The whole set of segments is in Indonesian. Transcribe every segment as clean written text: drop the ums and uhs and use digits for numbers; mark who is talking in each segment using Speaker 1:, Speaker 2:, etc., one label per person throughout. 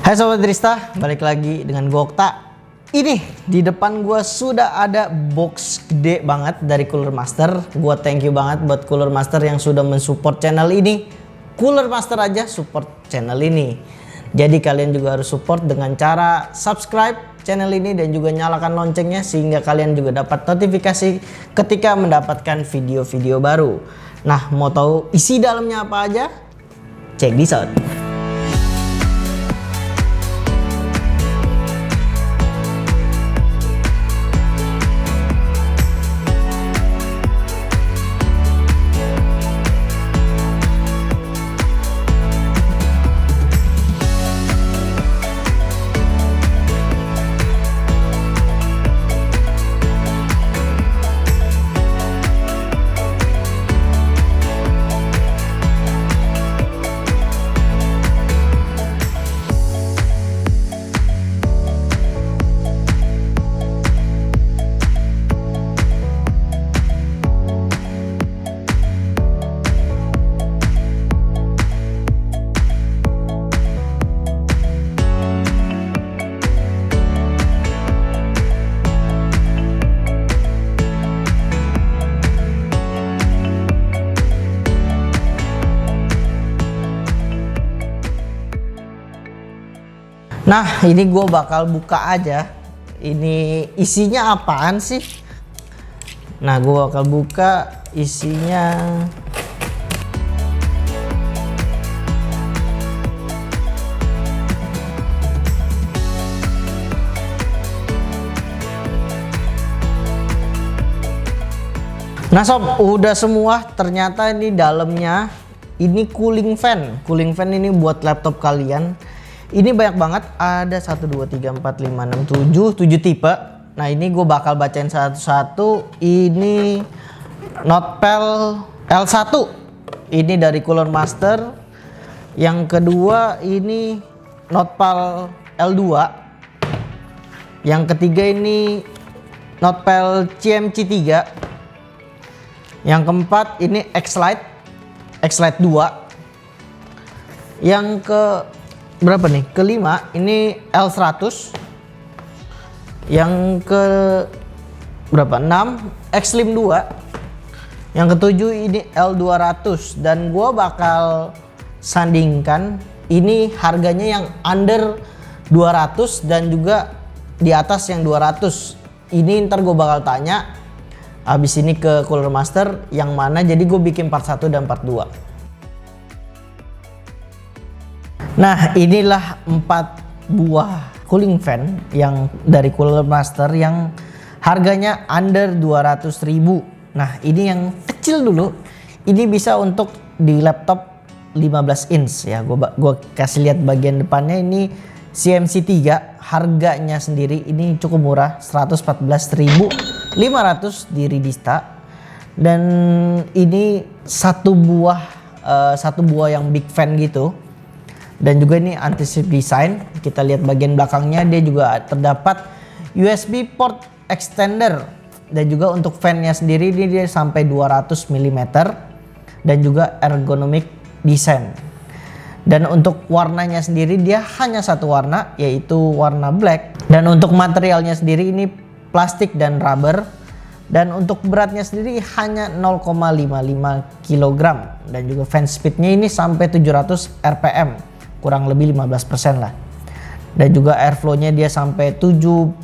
Speaker 1: Hai Sobat Drista, balik lagi dengan gue Okta. Ini di depan gue sudah ada box gede banget dari Cooler Master. Gue thank you banget buat Cooler Master yang sudah mensupport channel ini. Cooler Master aja support channel ini. Jadi kalian juga harus support dengan cara subscribe channel ini dan juga nyalakan loncengnya sehingga kalian juga dapat notifikasi ketika mendapatkan video-video baru. Nah, mau tahu isi dalamnya apa aja? Check this out. Nah, ini gue bakal buka aja. Ini isinya apaan sih? Nah, gue bakal buka isinya. Nah sob, udah semua. Ternyata ini dalamnya ini cooling fan. Cooling fan ini buat laptop kalian. Ini banyak banget, ada 1, 2, 3, 4, 5, 6, 7 tipe. Nah ini gue bakal bacain satu-satu. Ini Notepal L1, ini dari Cooler Master. Yang kedua ini Notepal L2. Yang ketiga ini Notepal CMC 3. Yang keempat ini X-Lite 2. Yang ke berapa nih? Kelima ini L100. Yang ke berapa? 6 X-Slim 2. Yang ketujuh ini L200 dan gua bakal sandingkan ini harganya yang under 200 dan juga di atas yang 200. Ini ntar gue bakal tanya abis ini ke Cooler Master yang mana, jadi gue bikin part 1 dan part 2. Nah, inilah 4 buah cooling fan yang dari Cooler Master yang harganya under 200.000. Nah, ini yang kecil dulu. Ini bisa untuk di laptop 15 inch ya. Gua kasih lihat bagian depannya, ini CMC 3. Harganya sendiri ini cukup murah, 114.500 di Ridista. Dan ini satu buah yang big fan gitu. Dan juga ini anti-slip design. Kita lihat bagian belakangnya, dia juga terdapat USB port extender. Dan juga untuk fan-nya sendiri ini dia sampai 200 mm. Dan juga ergonomic design. Dan untuk warnanya sendiri dia hanya satu warna, yaitu warna black. Dan untuk materialnya sendiri ini plastik dan rubber. Dan untuk beratnya sendiri hanya 0,55 kg. Dan juga fan speednya ini sampai 700 rpm. Kurang lebih 15% lah. Dan juga airflow-nya dia sampai 74,5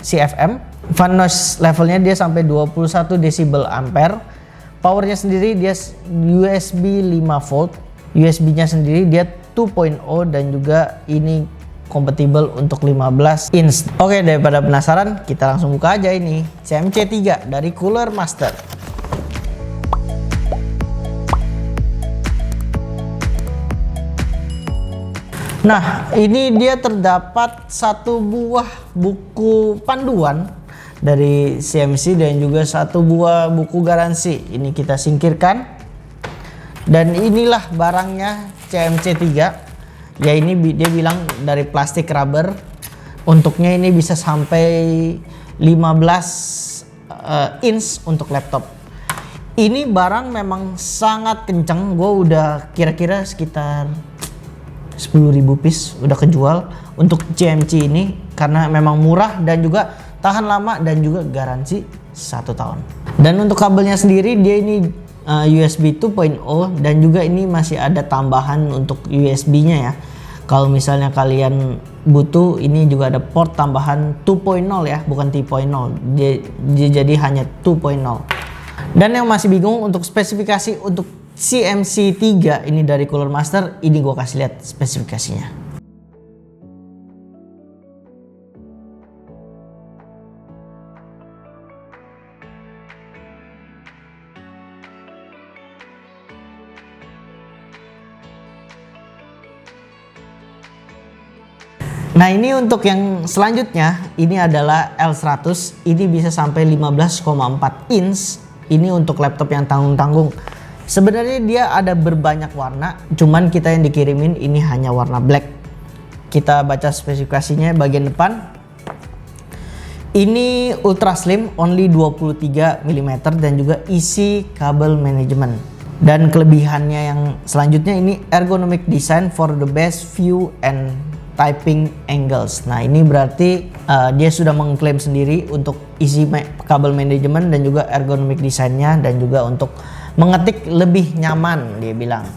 Speaker 1: cfm. Fan noise levelnya dia sampai 21 decibel ampere. Powernya sendiri dia USB 5 volt. USB-nya sendiri dia 2.0 dan juga ini kompatibel untuk 15 inch. Oke, daripada penasaran, kita langsung buka aja ini CMC 3 dari Cooler Master. Nah, ini dia terdapat satu buah buku panduan dari CMC dan juga satu buah buku garansi. Ini kita singkirkan. Dan inilah barangnya CMC 3. Ya ini dia bilang dari plastik rubber. Untuknya ini bisa sampai 15 inch untuk laptop. Ini barang memang sangat kenceng. Gue udah kira-kira sekitar 10.000 piece udah kejual untuk CMC ini karena memang murah dan juga tahan lama dan juga garansi 1 tahun. Dan untuk kabelnya sendiri dia ini USB 2.0 dan juga ini masih ada tambahan untuk USB-nya ya. Kalau misalnya kalian butuh, ini juga ada port tambahan 2.0 ya, bukan 3.0. Dia jadi hanya 2.0. Dan yang masih bingung untuk spesifikasi untuk CMC 3 ini dari Cooler Master, ini gue kasih lihat spesifikasinya. Nah ini untuk yang selanjutnya, ini adalah L100, ini bisa sampai 15,4 inch. Ini untuk laptop yang tanggung-tanggung. Sebenarnya dia ada berbanyak warna, cuman kita yang dikirimin ini hanya warna black. Kita baca spesifikasinya bagian depan. Ini ultra slim, only 23 mm dan juga easy kabel management. Dan kelebihannya yang selanjutnya ini ergonomic design for the best view and typing angles. Nah ini berarti dia sudah mengklaim sendiri untuk isi kabel manajemen dan juga ergonomic desainnya dan juga untuk mengetik lebih nyaman dia bilang.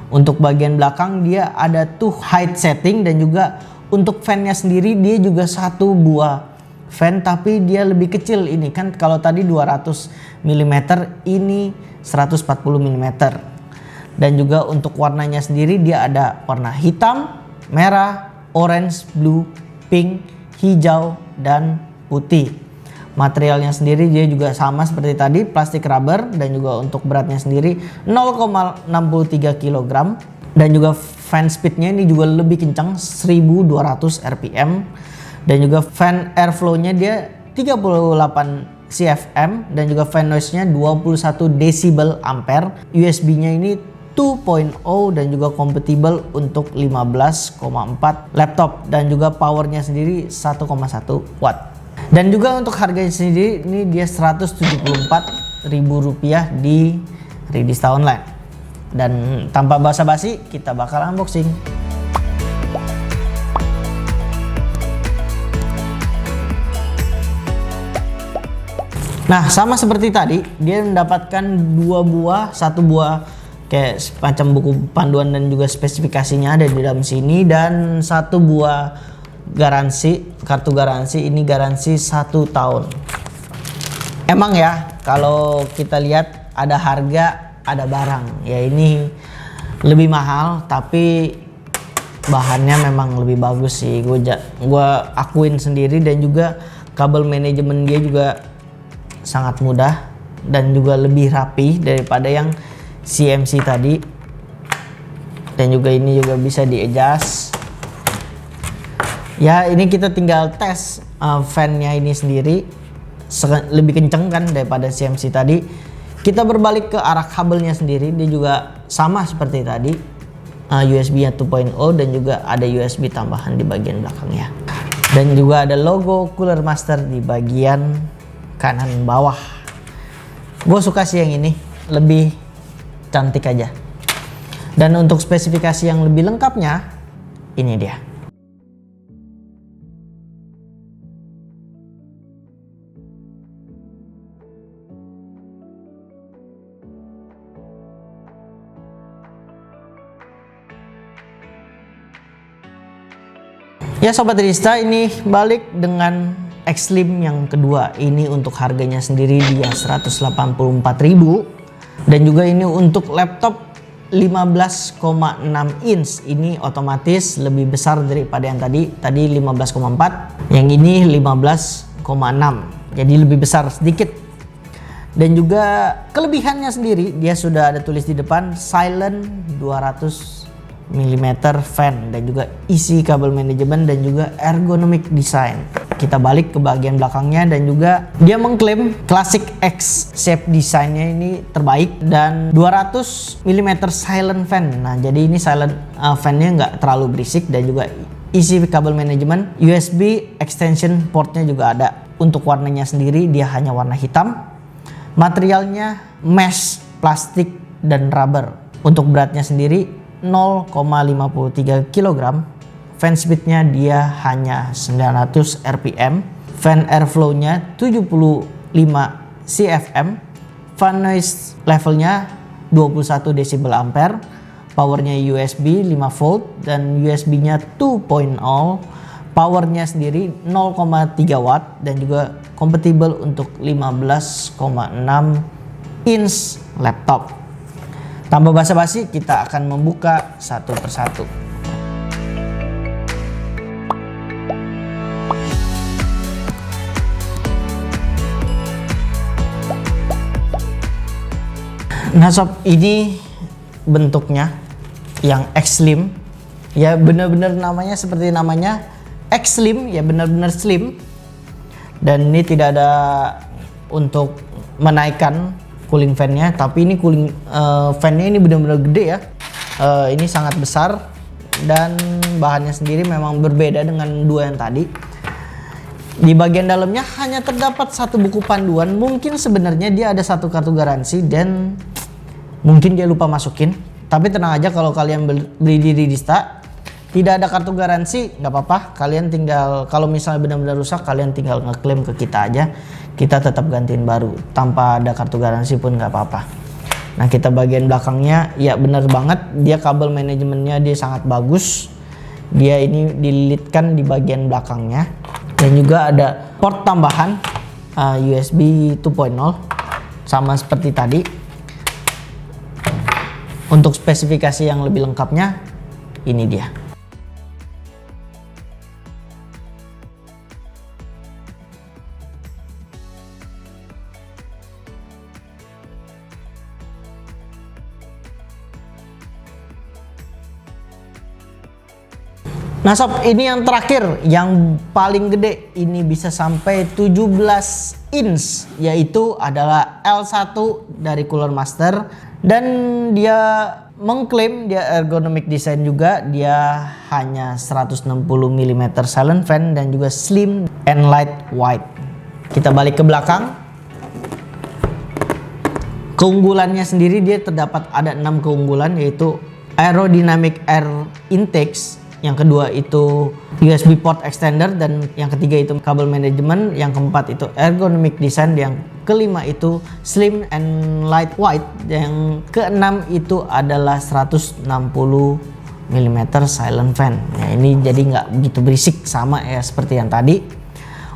Speaker 1: Untuk bagian belakang dia ada tuh height setting dan juga untuk fan-nya sendiri dia juga 1 buah fan tapi dia lebih kecil ini kan, kalau tadi 200 mm ini 140 mm. Dan juga untuk warnanya sendiri dia ada warna hitam, merah, orange, blue, pink, hijau, dan putih. Materialnya sendiri dia juga sama seperti tadi, plastik rubber, dan juga untuk beratnya sendiri 0,63 kg. Dan juga fan speednya ini juga lebih kencang, 1200 rpm. Dan juga fan airflow-nya dia 38 cfm dan juga fan noise-nya 21 decibel ampere. USB-nya ini 2.0 dan juga kompatibel untuk 15,4 laptop dan juga powernya sendiri 1,1 watt. Dan juga untuk harganya sendiri ini dia Rp174.000 di Ridista Online. Dan tanpa basa-basi kita bakal unboxing. Nah sama seperti tadi dia mendapatkan 2 buah, 1 buah kayak semacam buku panduan dan juga spesifikasinya ada di dalam sini, dan 1 buah garansi, kartu garansi. Ini garansi 1 tahun. Emang ya kalau kita lihat ada harga ada barang ya, ini lebih mahal tapi bahannya memang lebih bagus sih, gue akuin sendiri. Dan juga kabel manajemen dia juga sangat mudah dan juga lebih rapi daripada yang CMC tadi. Dan juga ini juga bisa di adjust ya. Ini kita tinggal tes fan-nya ini sendiri lebih kenceng kan daripada CMC tadi. Kita berbalik ke arah kabelnya sendiri, dia juga sama seperti tadi, USB-nya 2.0 dan juga ada USB tambahan di bagian belakangnya. Dan juga ada logo Cooler Master di bagian kanan bawah. Gue suka sih yang ini, lebih cantik aja. Dan untuk spesifikasi yang lebih lengkapnya ini dia. Ya Sobat Ridista, ini balik dengan X-Slim yang kedua. Ini untuk harganya sendiri dia 184.000. Dan juga ini untuk laptop 15,6 inch. Ini otomatis lebih besar daripada yang tadi 15,4. Yang ini 15,6. Jadi lebih besar sedikit. Dan juga kelebihannya sendiri dia sudah ada tulis di depan silent 200 mm fan dan juga isi kabel manajemen dan juga ergonomic design. Kita balik ke bagian belakangnya dan juga dia mengklaim Classic X shape desainnya ini terbaik dan 200 mm silent fan. Nah jadi ini silent fan-nya nggak terlalu berisik dan juga isi kabel manajemen, USB extension portnya juga ada. Untuk warnanya sendiri dia hanya warna hitam. Materialnya mesh, plastik dan rubber. Untuk beratnya sendiri 0,53 kg. Fan speednya dia hanya 900 rpm. Fan airflow-nya 75 cfm. Fan noise levelnya 21 decibel ampere. Powernya USB 5 volt dan USB-nya 2.0. Powernya sendiri 0,3 watt dan juga kompatibel untuk 15,6 inch laptop. Tanpa basa-basi, kita akan membuka satu persatu. Nah sob, ini bentuknya yang X-Slim. Ya benar-benar namanya seperti namanya X-Slim, ya benar-benar slim. Dan ini tidak ada untuk menaikkan cooling fan-nya, tapi ini cooling fan-nya ini benar-benar gede ya. Ini sangat besar dan bahannya sendiri memang berbeda dengan dua yang tadi. Di bagian dalamnya hanya terdapat satu buku panduan. Mungkin sebenarnya dia ada satu kartu garansi dan mungkin dia lupa masukin. Tapi tenang aja, kalau kalian beli di Ridista tidak ada kartu garansi, nggak apa-apa. Kalian tinggal, kalau misalnya benar-benar rusak, kalian tinggal ngeklaim ke kita aja. Kita tetap gantiin baru tanpa ada kartu garansi pun nggak apa-apa. Nah kita bagian belakangnya, ya bener banget, dia kabel manajemennya dia sangat bagus. Dia ini dililitkan di bagian belakangnya. Dan juga ada port tambahan USB 2.0 sama seperti tadi. Untuk spesifikasi yang lebih lengkapnya, ini dia. Nah sob, ini yang terakhir, yang paling gede, ini bisa sampai 17 inch, yaitu adalah L1 dari Cooler Master. Dan dia mengklaim dia ergonomic design juga, dia hanya 160 mm silent fan dan juga slim and lightweight. Kita balik ke belakang. Keunggulannya sendiri dia terdapat ada 6 keunggulan, yaitu aerodynamic air intakes. Yang kedua itu USB port extender, dan yang ketiga itu kabel manajemen, yang keempat itu ergonomic design, yang kelima itu slim and lightweight, yang keenam itu adalah 160 mm silent fan. Nah ini jadi nggak begitu berisik, sama ya seperti yang tadi.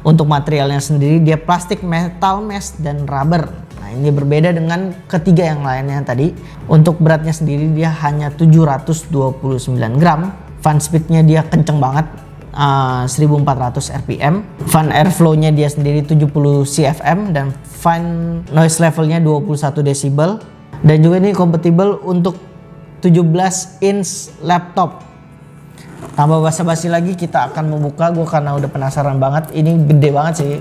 Speaker 1: Untuk materialnya sendiri dia plastik, metal mesh dan rubber. Nah ini berbeda dengan ketiga yang lainnya tadi. Untuk beratnya sendiri dia hanya 729 gram. Fan speednya dia kenceng banget, 1400 rpm. Fan airflow-nya dia sendiri 70 cfm dan fan noise levelnya 21 decibel. Dan juga ini kompatibel untuk 17 inch laptop. Tanpa basa-basi lagi, kita akan membuka. Gue karena udah penasaran banget, ini gede banget sih.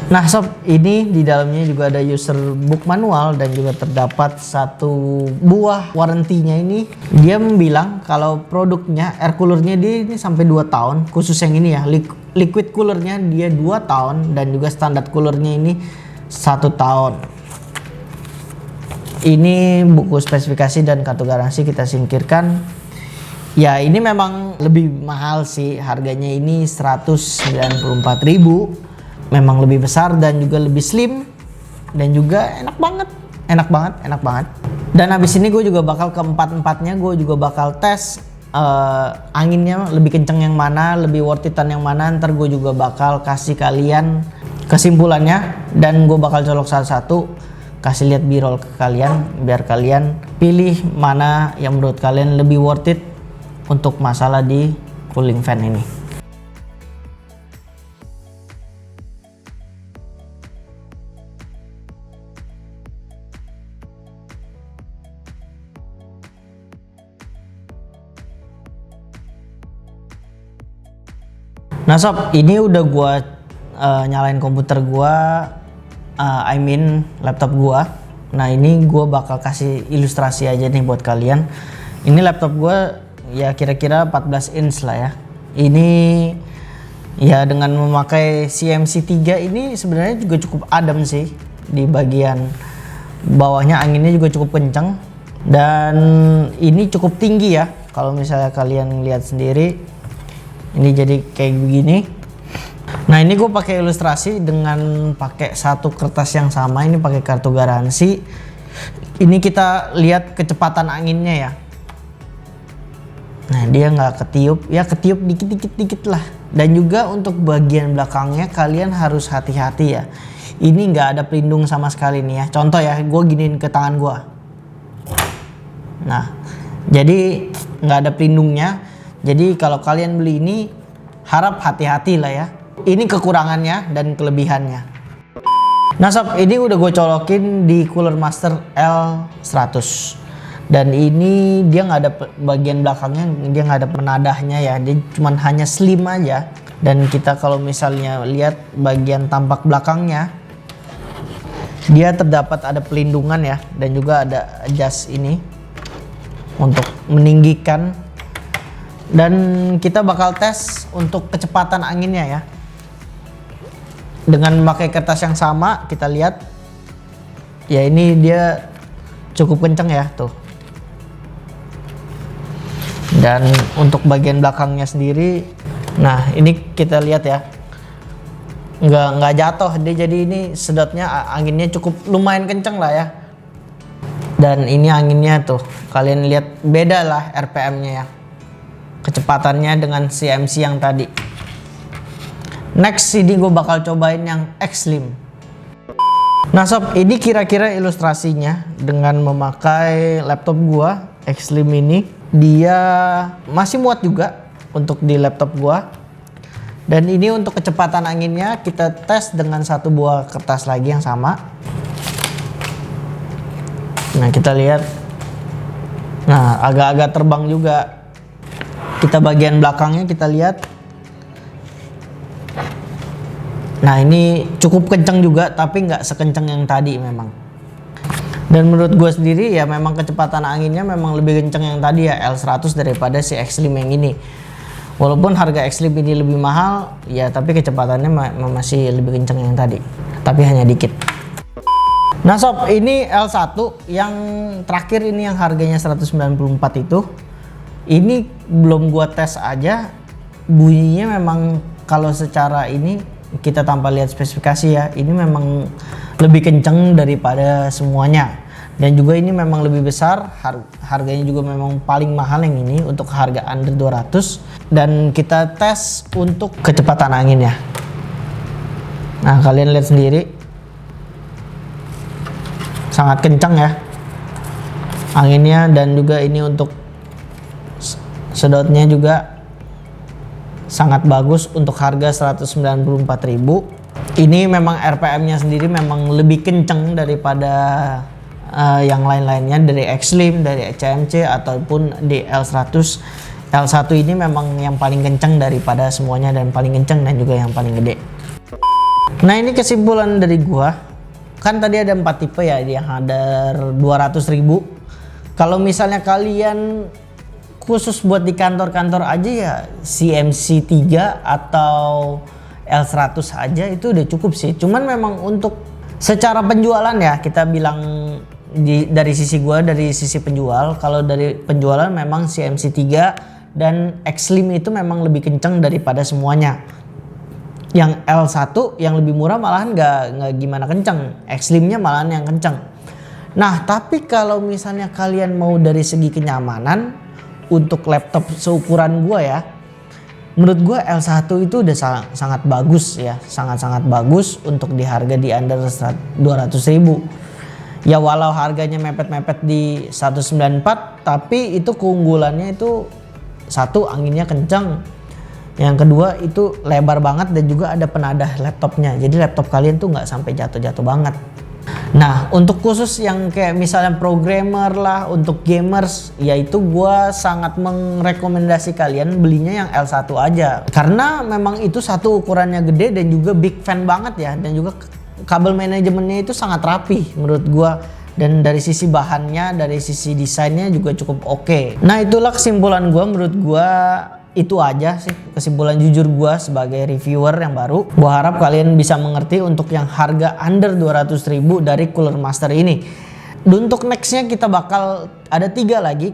Speaker 1: Nah sob, ini di dalamnya juga ada user book manual dan juga terdapat satu buah warrantinya. Ini dia bilang kalau produknya air coolernya dia ini sampai 2 tahun, khusus yang ini ya, liquid coolernya dia 2 tahun dan juga standar coolernya ini 1 tahun. Ini buku spesifikasi dan kartu garansi kita singkirkan. Ya ini memang lebih mahal sih, harganya ini 194.000. Memang lebih besar dan juga lebih slim dan juga enak banget. Dan habis ini gue juga bakal ke empat-empatnya, gue juga bakal tes anginnya lebih kenceng yang mana, lebih worth it-an yang mana. Ntar gue juga bakal kasih kalian kesimpulannya dan gue bakal colok satu-satu, kasih lihat b-roll ke kalian biar kalian pilih mana yang menurut kalian lebih worth it untuk masalah di cooling fan ini. Nah sob, ini udah gua nyalain komputer gua, laptop gua. Nah ini gua bakal kasih ilustrasi aja nih buat kalian. Ini laptop gua ya kira-kira 14 inch lah ya. Ini Ya dengan memakai CMC 3 ini sebenarnya juga cukup adem sih. Di bagian bawahnya anginnya juga cukup kencang. Dan ini cukup tinggi ya. Kalau misalnya kalian lihat sendiri. Ini jadi kayak begini. Nah ini gue pakai ilustrasi dengan pakai satu kertas yang sama. Ini pakai kartu garansi. Ini kita lihat kecepatan anginnya ya. Nah dia nggak ketiup. Ya ketiup dikit lah. Dan juga untuk bagian belakangnya kalian harus hati-hati ya. Ini nggak ada pelindung sama sekali nih ya. Contoh ya, gue giniin ke tangan gue. Nah, jadi nggak ada pelindungnya. Jadi kalau kalian beli ini harap hati-hati lah ya. Ini kekurangannya dan kelebihannya. Nah sob, ini udah gue colokin di Cooler Master L100. Dan ini dia nggak ada bagian belakangnya, dia nggak ada penadahnya ya, dia cuman hanya slim aja. Dan kita kalau misalnya lihat bagian tampak belakangnya, dia terdapat ada pelindungan ya, dan juga ada adjust ini untuk meninggikan. Dan kita bakal tes untuk kecepatan anginnya ya. Dengan memakai kertas yang sama, kita lihat ya ini dia cukup kenceng ya tuh. Dan untuk bagian belakangnya sendiri, nah ini kita lihat ya, nggak jatuh dia, jadi ini sedotnya anginnya cukup lumayan kenceng lah ya. Dan ini anginnya tuh kalian lihat beda lah RPM-nya ya, kecepatannya dengan CMC yang tadi. Next ini gue bakal cobain yang X-Slim. Nah sob, ini kira-kira ilustrasinya dengan memakai laptop gua X-Slim ini. Dia masih muat juga untuk di laptop gua. Dan ini untuk kecepatan anginnya kita tes dengan satu buah kertas lagi yang sama. Nah kita lihat, nah agak-agak terbang juga. Kita bagian belakangnya kita lihat. Nah ini cukup kenceng juga, tapi nggak sekenceng yang tadi memang. Dan menurut gue sendiri ya memang kecepatan anginnya memang lebih kenceng yang tadi ya, L100 daripada si X-Slim yang ini. Walaupun harga X-Slim ini lebih mahal ya, tapi kecepatannya masih lebih kenceng yang tadi, tapi hanya dikit. Nah sob, ini L1 yang terakhir ini yang harganya 194 itu. Ini belum gua tes aja, bunyinya memang kalau secara ini kita tanpa lihat spesifikasi ya, ini memang lebih kenceng daripada semuanya. Dan juga ini memang lebih besar, harganya juga memang paling mahal yang ini untuk harga under 200. Dan kita tes untuk kecepatan anginnya. Nah kalian lihat sendiri, sangat kencang ya anginnya. Dan juga ini untuk sedotnya juga sangat bagus untuk harga 194.000. Ini memang RPM-nya sendiri memang lebih kenceng daripada yang lain-lainnya, dari X-Slim, dari CMC ataupun di L100. L1 ini memang yang paling kenceng daripada semuanya, dan paling kenceng dan juga yang paling gede. Nah ini kesimpulan dari gua, kan tadi ada 4 tipe ya, yang ada 200.000. Kalau misalnya kalian khusus buat di kantor-kantor aja ya, CMC 3 atau L100 aja itu udah cukup sih. Cuman memang untuk secara penjualan ya, kita bilang dari sisi gua, dari sisi penjual, kalau dari penjualan memang CMC 3 dan X-Slim itu memang lebih kenceng daripada semuanya. Yang L1 yang lebih murah malahan nggak gimana kenceng, X-Slimnya malahan yang kenceng. Nah tapi kalau misalnya kalian mau dari segi kenyamanan untuk laptop seukuran gua ya, menurut gue L1 itu udah sangat bagus ya, sangat-sangat bagus untuk di harga di under 200.000. Ya walau harganya mepet-mepet di 194, tapi itu keunggulannya itu satu, anginnya kencang. Yang kedua itu lebar banget dan juga ada penadah laptopnya. Jadi laptop kalian tuh nggak sampai jatuh-jatuh banget. Nah untuk khusus yang kayak misalnya programmer lah, untuk gamers, yaitu gue sangat merekomendasi kalian belinya yang L1 aja. Karena memang itu satu ukurannya gede dan juga big fan banget ya. Dan juga kabel manajemennya itu sangat rapi menurut gue. Dan dari sisi bahannya, dari sisi desainnya juga cukup oke. Nah itulah kesimpulan gue, menurut gue itu aja sih kesimpulan jujur gue sebagai reviewer yang baru. Gue harap kalian bisa mengerti untuk yang harga under 200.000 dari Cooler Master ini. Untuk nextnya kita bakal ada 3 lagi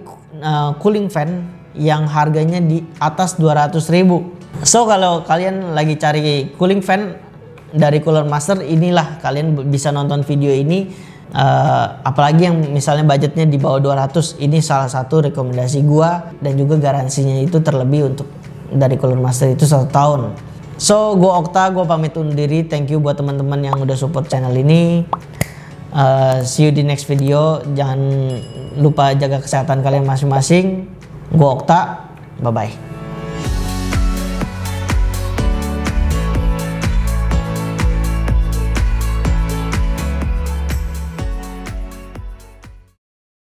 Speaker 1: cooling fan yang harganya di atas 200.000. So kalau kalian lagi cari cooling fan dari Cooler Master, inilah kalian bisa nonton video ini. Apalagi yang misalnya budgetnya di bawah 200, ini salah satu rekomendasi gua, dan juga garansinya itu terlebih untuk dari Cooler Master itu 1 tahun. So gua Okta, gua pamit undur diri. Thank you buat teman-teman yang udah support channel ini. See you di next video. Jangan lupa jaga kesehatan kalian masing-masing. Gua Okta, bye bye.